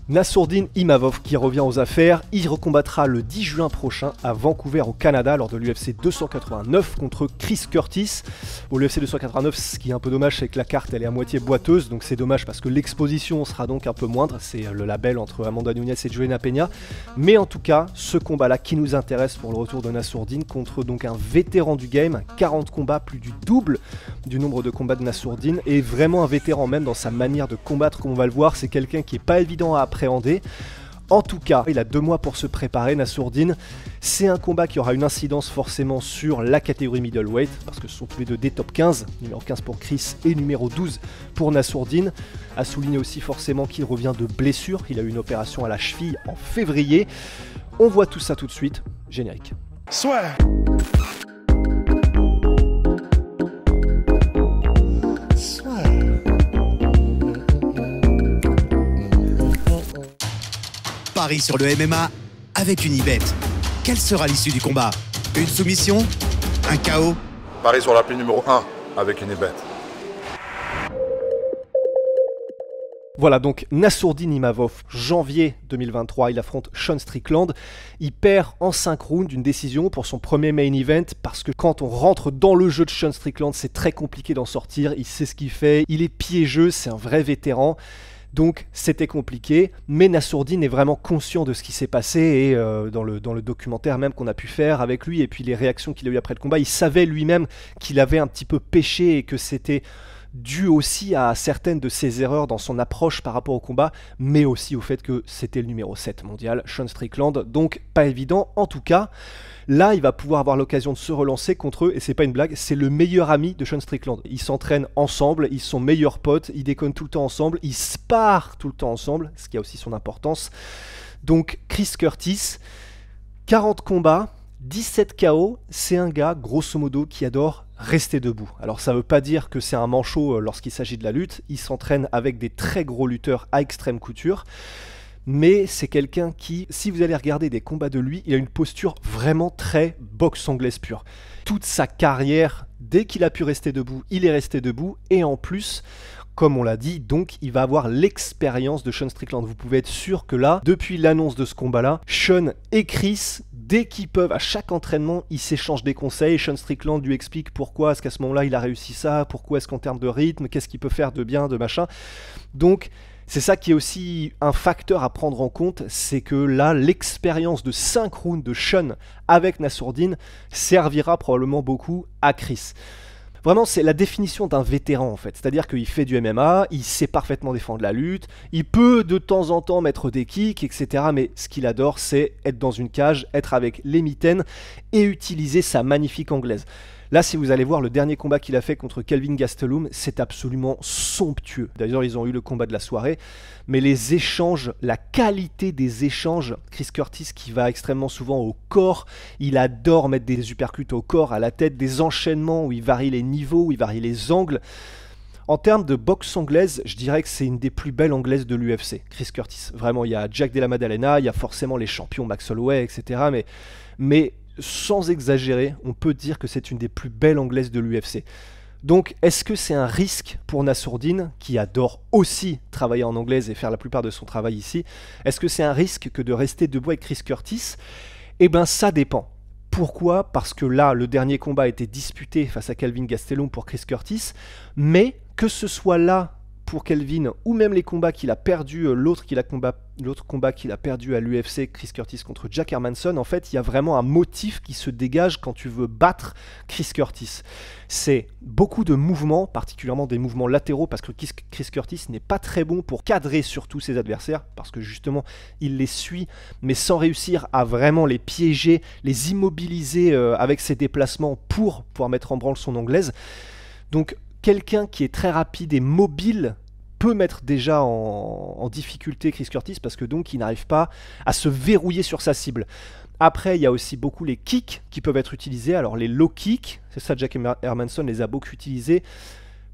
Nassourdine Imavov qui revient aux affaires, il recombattra le 10 juin prochain à Vancouver au Canada lors de l'UFC 289 contre Chris Curtis. Au l'UFC 289, ce qui est un peu dommage, c'est que la carte elle est à moitié boiteuse, donc c'est dommage parce que l'exposition sera donc un peu moindre, c'est le label entre Amanda Nunes et Joelina Peña. Mais en tout cas, ce combat-là qui nous intéresse pour le retour de Nassourdine contre donc un vétéran du game, 40 combats, plus du double du nombre de combats de Nassourdine, et vraiment un vétéran même dans sa manière de combattre, comme on va le voir, c'est quelqu'un qui est pas évident à appréhender. En tout cas, il a 2 mois pour se préparer, Nassourdine. C'est un combat qui aura une incidence forcément sur la catégorie middleweight, parce que ce sont tous les deux des top 15, numéro 15 pour Chris et numéro 12 pour Nassourdine. A souligner aussi forcément qu'il revient de blessure, il a eu une opération à la cheville en février. On voit tout ça tout de suite, générique. Soit. Paris sur le MMA avec Unibet. Quelle sera l'issue du combat? Une soumission? Un KO? Paris sur l'appli numéro 1 avec Unibet. Voilà donc Nassourdine Imavov, janvier 2023, il affronte Sean Strickland. Il perd en 5 rounds une décision pour son premier main event parce que quand on rentre dans le jeu de Sean Strickland, c'est très compliqué d'en sortir. Il sait ce qu'il fait, il est piégeux, c'est un vrai vétéran. Donc c'était compliqué, mais Nassourdine est vraiment conscient de ce qui s'est passé et dans le documentaire même qu'on a pu faire avec lui et puis les réactions qu'il a eues après le combat, il savait lui-même qu'il avait un petit peu péché et que c'était dû aussi à certaines de ses erreurs dans son approche par rapport au combat, mais aussi au fait que c'était le numéro 7 mondial, Sean Strickland, donc pas évident. En tout cas, là, il va pouvoir avoir l'occasion de se relancer contre eux, et c'est pas une blague, c'est le meilleur ami de Sean Strickland. Ils s'entraînent ensemble, ils sont meilleurs potes, ils déconnent tout le temps ensemble, ils sparent tout le temps ensemble, ce qui a aussi son importance. Donc, Chris Curtis, 40 combats, 17 KO, c'est un gars, grosso modo, qui adore rester debout. Alors ça veut pas dire que c'est un manchot lorsqu'il s'agit de la lutte, il s'entraîne avec des très gros lutteurs à extrême couture, mais c'est quelqu'un qui, si vous allez regarder des combats de lui, il a une posture vraiment très boxe anglaise pure. Toute sa carrière, dès qu'il a pu rester debout, il est resté debout, et en plus, comme on l'a dit, donc il va avoir l'expérience de Sean Strickland. Vous pouvez être sûr que là, depuis l'annonce de ce combat-là, Sean et Chris, dès qu'ils peuvent, à chaque entraînement, ils s'échangent des conseils. Sean Strickland lui explique pourquoi est-ce qu'à ce moment-là il a réussi ça, pourquoi est-ce qu'en termes de rythme, qu'est-ce qu'il peut faire de bien, de machin. Donc c'est ça qui est aussi un facteur à prendre en compte, c'est que là, l'expérience de 5 rounds de Sean avec Nassourdine servira probablement beaucoup à Chris. Vraiment, c'est la définition d'un vétéran en fait. C'est-à-dire qu'il fait du MMA, il sait parfaitement défendre la lutte, il peut de temps en temps mettre des kicks, etc. Mais ce qu'il adore, c'est être dans une cage, être avec les mitaines et utiliser sa magnifique anglaise. Là, si vous allez voir le dernier combat qu'il a fait contre Kelvin Gastelum, c'est absolument somptueux. D'ailleurs, ils ont eu le combat de la soirée, mais les échanges, la qualité des échanges, Chris Curtis qui va extrêmement souvent au corps, il adore mettre des uppercuts au corps, à la tête, des enchaînements où il varie les niveaux, où il varie les angles. En termes de boxe anglaise, je dirais que c'est une des plus belles anglaises de l'UFC, Chris Curtis. Vraiment, il y a Jack Della Maddalena, il y a forcément les champions Max Holloway, etc. Mais sans exagérer, on peut dire que c'est une des plus belles anglaises de l'UFC. Donc, est-ce que c'est un risque pour Nassourdine, qui adore aussi travailler en anglaise et faire la plupart de son travail ici? Est-ce que c'est un risque que de rester debout avec Chris Curtis? Eh bien, ça dépend. Pourquoi? Parce que là, le dernier combat a été disputé face à Kelvin Gastelum pour Chris Curtis, mais que ce soit là pour Kelvin, ou même les combats qu'il a perdu, l'autre combat qu'il a perdu à l'UFC, Chris Curtis contre Jack Hermansson, en fait, il y a vraiment un motif qui se dégage quand tu veux battre Chris Curtis. C'est beaucoup de mouvements, particulièrement des mouvements latéraux, parce que Chris Curtis n'est pas très bon pour cadrer surtout ses adversaires, parce que justement, il les suit, mais sans réussir à vraiment les piéger, les immobiliser avec ses déplacements pour pouvoir mettre en branle son anglaise. Donc, quelqu'un qui est très rapide et mobile peut mettre déjà en difficulté Chris Curtis parce que donc il n'arrive pas à se verrouiller sur sa cible. Après, il y a aussi beaucoup les kicks qui peuvent être utilisés. Alors les low kicks, c'est ça, Jack Hermansson les a beaucoup utilisés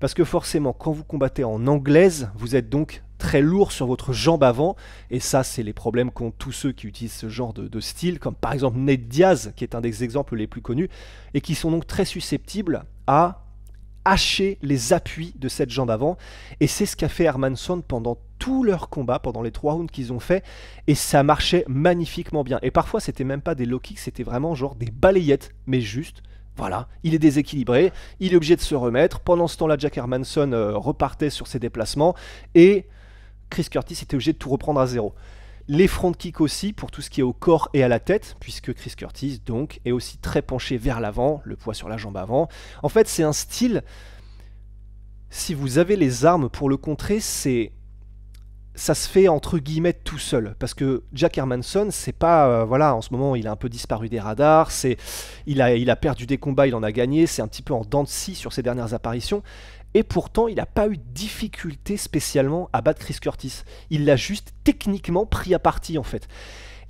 parce que forcément, quand vous combattez en anglaise, vous êtes donc très lourd sur votre jambe avant, et ça, c'est les problèmes qu'ont tous ceux qui utilisent ce genre de style, comme par exemple Nate Diaz, qui est un des exemples les plus connus, et qui sont donc très susceptibles à hacher les appuis de cette jambe avant. Et c'est ce qu'a fait Hermansson pendant tout leur combat, pendant les 3 rounds qu'ils ont fait. Et ça marchait magnifiquement bien. Et parfois, c'était même pas des low kicks, c'était vraiment genre des balayettes, mais juste. Voilà, il est déséquilibré, il est obligé de se remettre. Pendant ce temps-là, Jack Hermansson repartait sur ses déplacements et Chris Curtis était obligé de tout reprendre à zéro. Les front kicks aussi pour tout ce qui est au corps et à la tête, puisque Chris Curtis donc est aussi très penché vers l'avant, le poids sur la jambe avant. En fait, c'est un style, si vous avez les armes pour le contrer, ça se fait entre guillemets tout seul, parce que Jack Hermansson, c'est pas, voilà, en ce moment il a un peu disparu des radars, il a perdu des combats, il en a gagné, c'est un petit peu en dents de scie sur ses dernières apparitions, et pourtant il n'a pas eu de difficulté spécialement à battre Chris Curtis, il l'a juste techniquement pris à partie en fait.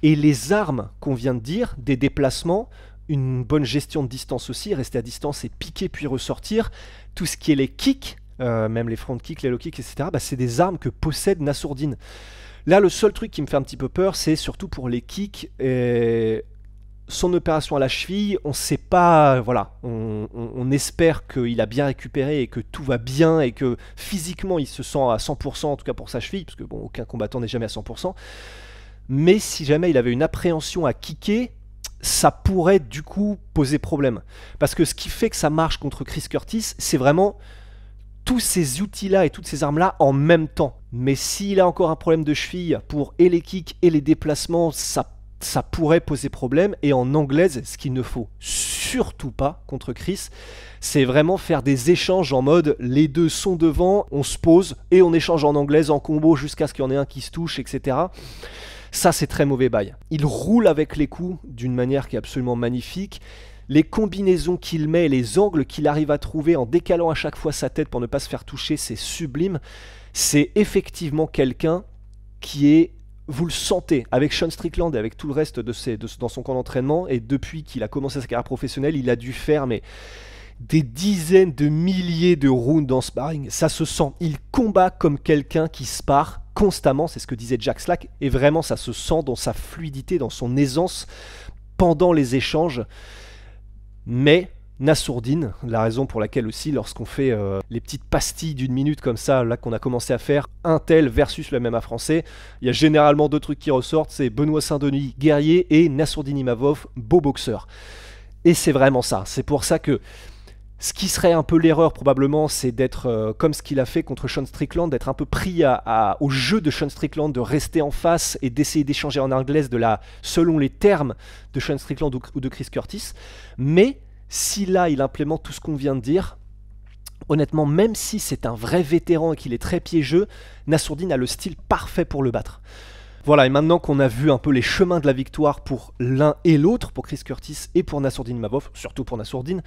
Et les armes qu'on vient de dire, des déplacements, une bonne gestion de distance aussi, rester à distance et piquer puis ressortir, tout ce qui est les kicks, même les front kicks, les low kicks, etc., c'est des armes que possède Nassourdine. Là, le seul truc qui me fait un petit peu peur, c'est surtout pour les kicks, son opération à la cheville, on ne sait pas, voilà, on espère qu'il a bien récupéré et que tout va bien et que physiquement il se sent à 100%, en tout cas pour sa cheville, parce que bon, aucun combattant n'est jamais à 100%, mais si jamais il avait une appréhension à kicker, ça pourrait du coup poser problème. Parce que ce qui fait que ça marche contre Chris Curtis, c'est vraiment tous ces outils-là et toutes ces armes-là en même temps. Mais s'il a encore un problème de cheville pour et les kicks et les déplacements, ça pourrait poser problème. Et en anglaise, ce qu'il ne faut surtout pas contre Chris, c'est vraiment faire des échanges en mode les deux sont devant, on se pose et on échange en anglaise en combo jusqu'à ce qu'il y en ait un qui se touche, etc. Ça, c'est très mauvais bail. Il roule avec les coups d'une manière qui est absolument magnifique. Les combinaisons qu'il met, les angles qu'il arrive à trouver en décalant à chaque fois sa tête pour ne pas se faire toucher, c'est sublime. C'est effectivement quelqu'un qui est, vous le sentez, avec Sean Strickland et avec tout le reste dans son camp d'entraînement, et depuis qu'il a commencé sa carrière professionnelle, il a dû faire des dizaines de milliers de rounds en sparring. Ça se sent. Il combat comme quelqu'un qui spare constamment, c'est ce que disait Jack Slack, et vraiment ça se sent dans sa fluidité, dans son aisance pendant les échanges. Mais Nassourdine, la raison pour laquelle aussi lorsqu'on fait les petites pastilles d'une minute comme ça, là qu'on a commencé à faire, Intel versus le MMA français, il y a généralement deux trucs qui ressortent, c'est Benoît Saint-Denis, guerrier, et Nassourdine Imavov, beau boxeur. Et c'est vraiment ça, c'est pour ça que ce qui serait un peu l'erreur probablement, c'est d'être comme ce qu'il a fait contre Sean Strickland, d'être un peu pris au jeu de Sean Strickland, de rester en face et d'essayer d'échanger en anglaise selon les termes de Sean Strickland ou de Chris Curtis. Mais si là il implémente tout ce qu'on vient de dire, honnêtement, même si c'est un vrai vétéran et qu'il est très piégeux, Nassourdine a le style parfait pour le battre. Voilà, et maintenant qu'on a vu un peu les chemins de la victoire pour l'un et l'autre, pour Chris Curtis et pour Nassourdine Imavov, surtout pour Nassourdine,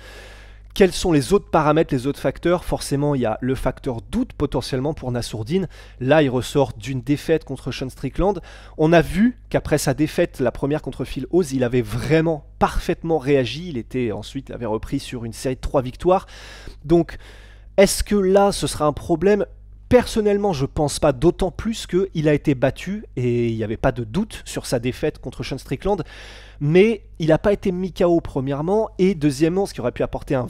quels sont les autres paramètres, les autres facteurs? Forcément, il y a le facteur doute potentiellement pour Nassourdine. Là, il ressort d'une défaite contre Sean Strickland. On a vu qu'après sa défaite, la première contre Phil Hawes, il avait vraiment parfaitement réagi. Il avait repris sur une série de 3 victoires. Donc, est-ce que là, ce sera un problème? Personnellement, je pense pas, d'autant plus qu'il a été battu et il n'y avait pas de doute sur sa défaite contre Sean Strickland. Mais il n'a pas été mis KO premièrement, et deuxièmement, ce qui aurait pu apporter un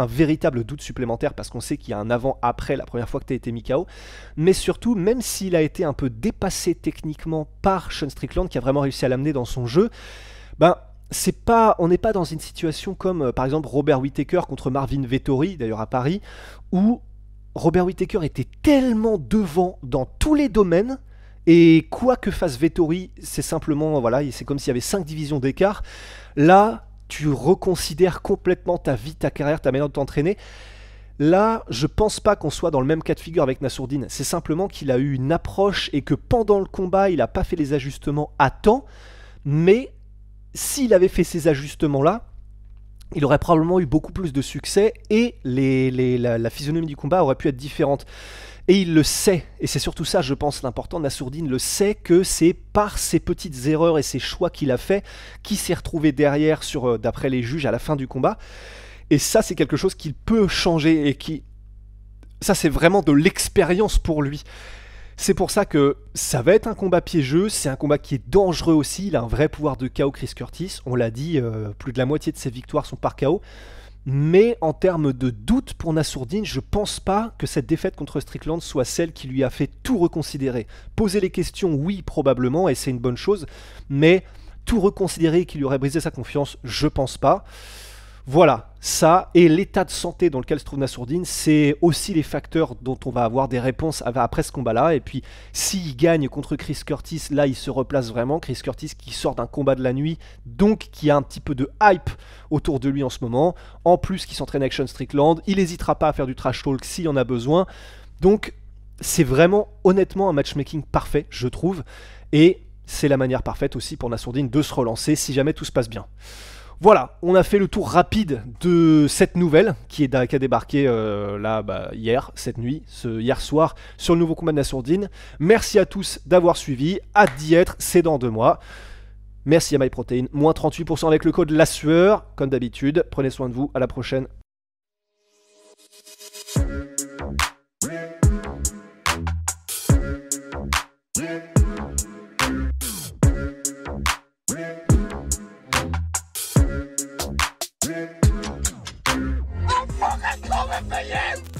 véritable doute supplémentaire, parce qu'on sait qu'il y a un avant-après la première fois que tu as été mis KO. Mais surtout, même s'il a été un peu dépassé techniquement par Sean Strickland, qui a vraiment réussi à l'amener dans son jeu, on n'est pas dans une situation comme par exemple Robert Whittaker contre Marvin Vettori, d'ailleurs à Paris, où Robert Whittaker était tellement devant dans tous les domaines, et quoi que fasse Vettori, c'est simplement, voilà, c'est comme s'il y avait 5 divisions d'écart. Là, tu reconsidères complètement ta vie, ta carrière, ta manière de t'entraîner. Là, je pense pas qu'on soit dans le même cas de figure avec Nassourdine. C'est simplement qu'il a eu une approche et que pendant le combat, il n'a pas fait les ajustements à temps. Mais s'il avait fait ces ajustements-là, il aurait probablement eu beaucoup plus de succès et la physionomie du combat aurait pu être différente. Et il le sait, et c'est surtout ça, je pense, l'important. Nassourdine le sait, que c'est par ces petites erreurs et ces choix qu'il a fait qu'il s'est retrouvé derrière, d'après les juges, à la fin du combat. Et ça, c'est quelque chose qu'il peut changer, et ça, c'est vraiment de l'expérience pour lui. C'est pour ça que ça va être un combat piégeux, c'est un combat qui est dangereux aussi. Il a un vrai pouvoir de KO, Chris Curtis. On l'a dit, plus de la moitié de ses victoires sont par KO. Mais en termes de doute pour Nassourdine, je pense pas que cette défaite contre Strickland soit celle qui lui a fait tout reconsidérer. Poser les questions, oui, probablement, et c'est une bonne chose, mais tout reconsidérer qui lui aurait brisé sa confiance, je pense pas. Voilà, ça, et l'état de santé dans lequel se trouve Nassourdine, c'est aussi les facteurs dont on va avoir des réponses après ce combat-là. Et puis, s'il gagne contre Chris Curtis, là, il se replace vraiment. Chris Curtis qui sort d'un combat de la nuit, donc qui a un petit peu de hype autour de lui en ce moment. En plus, qui s'entraîne avec Sean Strickland, il n'hésitera pas à faire du trash talk s'il en a besoin. Donc, c'est vraiment, honnêtement, un matchmaking parfait, je trouve. Et c'est la manière parfaite aussi pour Nassourdine de se relancer si jamais tout se passe bien. Voilà, on a fait le tour rapide de cette nouvelle qui a débarqué hier, cette nuit, hier soir, sur le nouveau combat de Nassourdine. Merci à tous d'avoir suivi, hâte d'y être, c'est dans 2 mois. Merci à MyProtein, moins 38% avec le code LASUEUR, comme d'habitude. Prenez soin de vous, à la prochaine. I'm fucking coming for you!